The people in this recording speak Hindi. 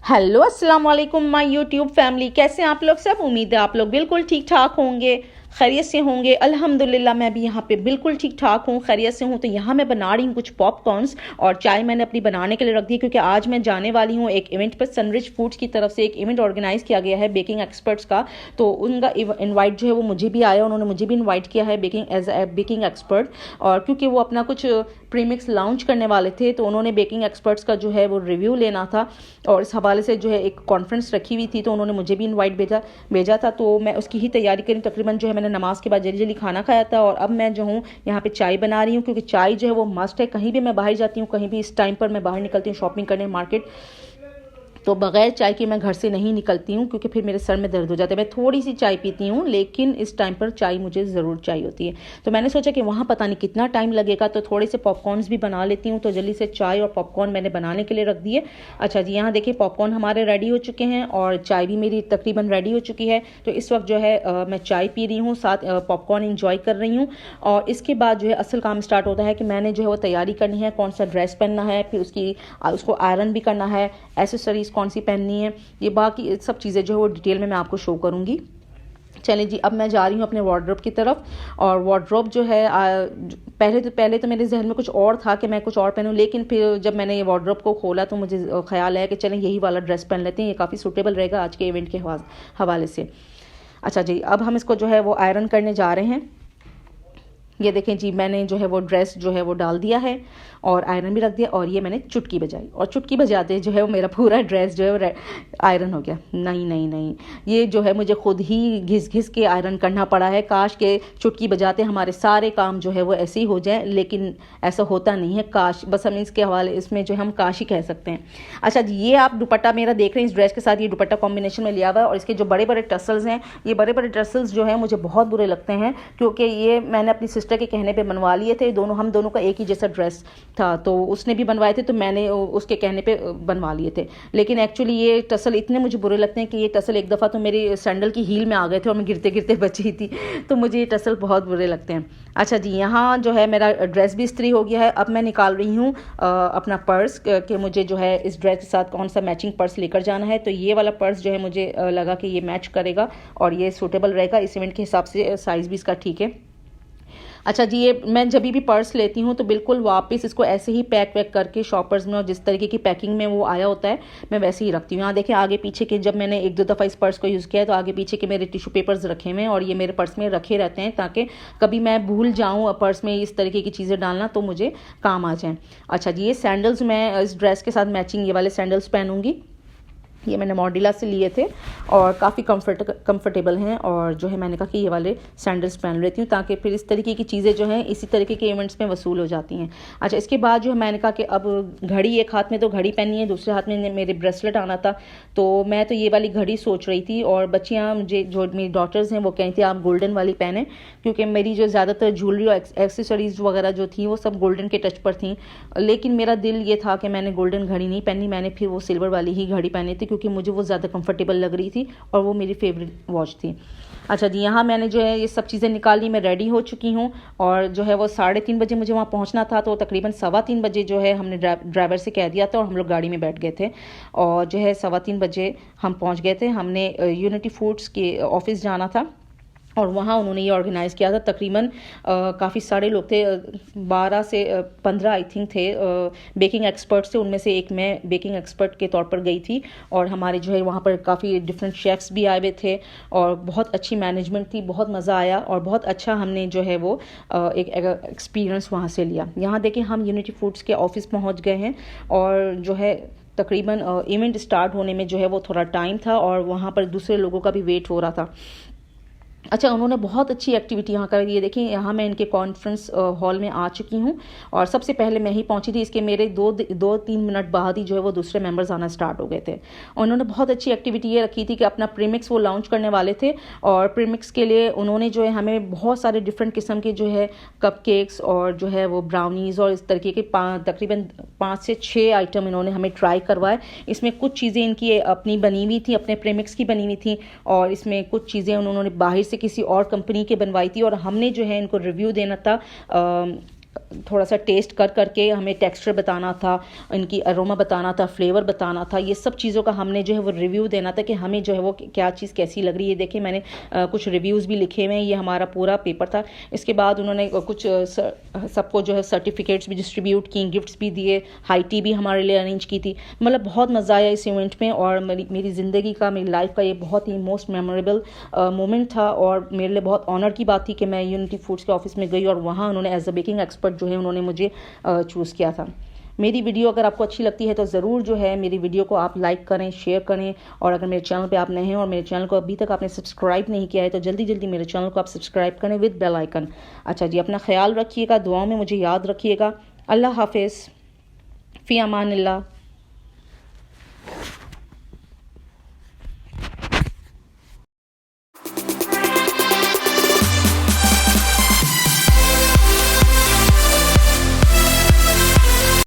हेलो अस्सलाम वालेकुम माय यूट्यूब फैमिली, कैसे हैं आप लोग सब। उम्मीद है आप लोग बिल्कुल ठीक ठाक होंगे, खैरियत से होंगे। अल्हम्दुलिल्लाह मैं भी यहाँ पे बिल्कुल ठीक ठाक हूँ, खैरियत से हूँ। तो यहाँ मैं बना रही हूँ कुछ पॉपकॉर्न्स और चाय मैंने अपनी बनाने के लिए रख दी, क्योंकि आज मैं जाने वाली हूँ एक इवेंट पर। सनरिच फूड्स की तरफ से एक इवेंट ऑर्गेनाइज किया गया है बेकिंग एक्सपर्ट्स का, तो उनका इन्वाइट जो है वो मुझे भी आया, उन्होंने मुझे भी इन्वाइट किया है baking as a baking expert. और क्योंकि वो अपना कुछ प्रीमिक्स लॉन्च करने वाले थे, तो उन्होंने बेकिंग एक्सपर्ट्स का जो है वो रिव्यू लेना था, और इस हवाले से जो है एक कॉन्फ्रेंस रखी हुई थी, तो उन्होंने मुझे भी इनवाइट भेजा था। तो मैं उसकी ही तैयारी करी। तकरीबन जो है मैंने नमाज के बाद जल्दी जल्दी खाना खाया था, और अब मैं जो हूँ यहाँ पे चाय बना रही हूँ, क्योंकि चाय जो है वो मस्ट है। कहीं भी मैं बाहर जाती हूँ, कहीं भी इस टाइम पर मैं बाहर निकलती हूँ शॉपिंग करने मार्केट, तो बगैर चाय के मैं घर से नहीं निकलती हूँ, क्योंकि फिर मेरे सर में दर्द हो जाता है। मैं थोड़ी सी चाय पीती हूँ, लेकिन इस टाइम पर चाय मुझे ज़रूर चाहिए होती है। तो मैंने सोचा कि वहाँ पता नहीं कितना टाइम लगेगा, तो थोड़े से पॉपकॉर्न्स भी बना लेती हूँ। तो जल्दी से चाय और पॉपकॉर्न मैंने बनाने के लिए रख दिए। अच्छा जी, यहाँ देखिए पॉपकॉर्न हमारे रेडी हो चुके हैं और चाय भी मेरी तकरीबन रेडी हो चुकी है। तो इस वक्त जो है मैं चाय पी रही हूँ, साथ पॉपकॉर्न इंजॉय कर रही हूँ। और इसके बाद जो है असल काम स्टार्ट होता है कि मैंने जो है वो तैयारी करनी है, कौन सा ड्रेस पहनना है, फिर उसको आयरन भी करना है, एसेसरीज कौन सी पहननी है, ये बाकी सब चीज़ें जो है वो डिटेल में मैं आपको शो करूँगी। चलिए जी, अब मैं जा रही हूँ अपने वार्डरोब की तरफ। और वार्डरोब जो है पहले तो मेरे जहन में कुछ और था कि मैं कुछ और पहनूं, लेकिन फिर जब मैंने ये वार्डरोब को खोला तो मुझे ख्याल आया कि चलें यही वाला ड्रेस पहन लेते हैं, ये काफ़ी सूटेबल रहेगा आज के इवेंट के हवाले से। अच्छा जी, अब हम इसको जो है वो आयरन करने जा रहे हैं। ये देखें जी, मैंने जो है वो ड्रेस जो है वो डाल दिया है और आयरन भी रख दिया, और ये मैंने चुटकी बजाई, और चुटकी बजाते जो है वो मेरा पूरा ड्रेस जो है वो आयरन हो गया। नहीं नहीं नहीं, ये जो है मुझे खुद ही घिस घिस के आयरन करना पड़ा है। काश के चुटकी बजाते हमारे सारे काम जो है वो ऐसे ही हो जाए, लेकिन ऐसा होता नहीं है। काश, बस हम इसके हवाले इसमें जो हम काश ही कह सकते हैं। अच्छा जी, ये आप दुपट्टा मेरा देख रहे हैं, इस ड्रेस के साथ ये दुपट्टा कॉम्बिनेशन में लिया हुआ है, और इसके जो बड़े बड़े टसल्स हैं, ये बड़े बड़े टसल्स जो है मुझे बहुत बुरे लगते हैं, क्योंकि ये मैंने अपनी सिस्टर के कहने पे बनवा लिए थे। हम दोनों का एक ही जैसा ड्रेस था, तो उसने भी बनवाए थे, तो मैंने उसके कहने पे बनवा लिए थे। लेकिन एक्चुअली ये टसल इतने मुझे बुरे लगते हैं कि ये टसल एक दफ़ा तो मेरी सैंडल की हील में आ गए थे और मैं गिरते गिरते बची थी, तो मुझे ये टसल बहुत बुरे लगते हैं। अच्छा जी, यहाँ जो है मेरा ड्रेस भी इस्त्री हो गया है। अब मैं निकाल रही हूँ अपना पर्स, कि मुझे जो है इस ड्रेस के साथ कौन सा मैचिंग पर्स लेकर जाना है। तो ये वाला पर्स जो है मुझे लगा कि ये मैच करेगा और ये सूटेबल रहेगा, इस इवेंट के हिसाब से साइज़ भी इसका ठीक है। अच्छा जी, ये मैं जब भी पर्स लेती हूँ तो बिल्कुल वापस इसको ऐसे ही पैक करके शॉपर्स में, और जिस तरीके की पैकिंग में वो आया होता है मैं वैसे ही रखती हूँ। यहाँ देखिए आगे पीछे के, जब मैंने एक दो दफ़ा इस पर्स को यूज़ किया है तो आगे पीछे के मेरे टिश्यू पेपर्स रखे हुए हैं, और ये मेरे पर्स में रखे रहते हैं, ताकि कभी मैं भूल जाऊँ पर्स में इस तरीके की चीज़ें डालना तो मुझे काम आ जाए। अच्छा जी, ये सैंडल्स मैं इस ड्रेस के साथ मैचिंग ये वाले सैंडल्स पहनूंगी। ये मैंने मॉडिला से लिए थे और काफ़ी कंफर्टेबल हैं, और जो है मैंने कहा कि ये वाले सैंडल्स पहन लेती हूँ, ताकि फिर इस तरीके की चीज़ें जो हैं इसी तरीके के इवेंट्स में वसूल हो जाती हैं। अच्छा, इसके बाद जो है मैंने कहा कि अब घड़ी, एक हाथ में तो घड़ी पहनी है, दूसरे हाथ में मेरे ब्रेसलेट आना था, तो मैं तो ये वाली घड़ी सोच रही थी। और बच्चियाँ मुझे, जो मेरी डॉटर्स हैं, वो कहीं थी आप गोल्डन वाली पहने, क्योंकि मेरी जो ज़्यादातर ज्वेलरी और एक्सेसरीज वगैरह जो थी वो सब गोल्डन के टच पर थी। लेकिन मेरा दिल ये था कि मैंने गोल्डन घड़ी नहीं पहनी, मैंने फिर वो सिल्वर वाली ही घड़ी पहनी थी, क्योंकि मुझे वो ज़्यादा कंफर्टेबल लग रही थी और वो मेरी फेवरेट वॉच थी। अच्छा जी, यहाँ मैंने जो है ये सब चीज़ें निकाली, मैं रेडी हो चुकी हूँ, और जो है वो 3:30 बजे मुझे वहाँ पहुँचना था, तो तकरीबन 3:15 बजे जो है हमने ड्राइवर से कह दिया था और हम लोग गाड़ी में बैठ गए थे, और जो है 3:15 बजे हम पहुँच गए थे। हमने यूनिटी फूड्स के ऑफिस जाना था, और वहाँ उन्होंने ये ऑर्गेनाइज़ किया था। तकरीबन काफ़ी सारे लोग थे, 12 से 15 आई थिंक थे बेकिंग एक्सपर्ट्स थे, उनमें से एक मैं बेकिंग एक्सपर्ट के तौर पर गई थी। और हमारे जो है वहाँ पर काफ़ी डिफरेंट शेफ्स भी आए हुए थे, और बहुत अच्छी मैनेजमेंट थी, बहुत मज़ा आया, और बहुत अच्छा हमने जो है वो एक एक्सपीरियंस वहाँ से लिया। यहाँ देखिए हम यूनिटी फूड्स के ऑफिस पहुँच गए हैं, और जो है तकरीबन इवेंट स्टार्ट होने में जो है वो थोड़ा टाइम था, और वहाँ पर दूसरे लोगों का भी वेट हो रहा था। अच्छा, उन्होंने बहुत अच्छी एक्टिविटी यहाँ कर दी है। देखिए यहाँ मैं इनके कॉन्फ्रेंस हॉल में आ चुकी हूँ, और सबसे पहले मैं ही पहुँची थी। इसके मेरे 2-3 मिनट बाद ही जो है वो दूसरे मेंबर्स आना स्टार्ट हो गए थे। और उन्होंने बहुत अच्छी एक्टिविटी ये रखी थी कि अपना प्रीमिक्स वो लॉन्च करने वाले थे, और प्रीमिक्स के लिए उन्होंने जो है हमें बहुत सारे डिफरेंट किस्म के जो है कपकेक्स और जो है वो ब्राउनीज़ और इस तरीके के तकरीबन 5 से 6 आइटम इन्होंने हमें ट्राई करवाए। इसमें कुछ चीज़ें इनकी अपनी बनी हुई थी, अपने प्रीमिक्स की बनी हुई थी, और इसमें कुछ चीज़ें उन्होंने बाहर से किसी और कंपनी के बनवाई थी, और हमने जो है इनको रिव्यू देना था थोड़ा सा टेस्ट कर करके हमें टेक्सचर बताना था, इनकी अरोमा बताना था, फ्लेवर बताना था, ये सब चीज़ों का हमने जो है वो रिव्यू देना था कि हमें जो है वो क्या चीज़ कैसी लग रही है। देखिए मैंने कुछ रिव्यूज़ भी लिखे हुए हैं, ये हमारा पूरा पेपर था। इसके बाद उन्होंने कुछ सबको जो है सर्टिफिकेट्स भी डिस्ट्रीब्यूट की, गिफ्ट्स भी दिए, हाई टी भी हमारे लिए अरेंज की थी। मतलब बहुत मज़ा आया इस इवेंट में और मेरी ज़िंदगी का, मेरी लाइफ का ये बहुत ही मोस्ट मेमोरेबल मोमेंट था और मेरे लिए बहुत ऑनर की बात थी कि मैं यूनिटी फूड्स के ऑफिस में गई और वहाँ उन्होंने एज अ बेकिंग एक्सपर्ट जो है उन्होंने मुझे चूज़ किया था। मेरी वीडियो अगर आपको अच्छी लगती है तो ज़रूर जो है मेरी वीडियो को आप लाइक करें, शेयर करें, और अगर मेरे चैनल पे आप नए हैं और मेरे चैनल को अभी तक आपने सब्सक्राइब नहीं किया है तो जल्दी जल्दी मेरे चैनल को आप सब्सक्राइब करें विद बेल आइकन। अच्छा जी, अपना ख्याल रखिएगा, दुआओं में मुझे याद रखिएगा। अल्लाह हाफिज़, फ़ी अमानिल्लाह।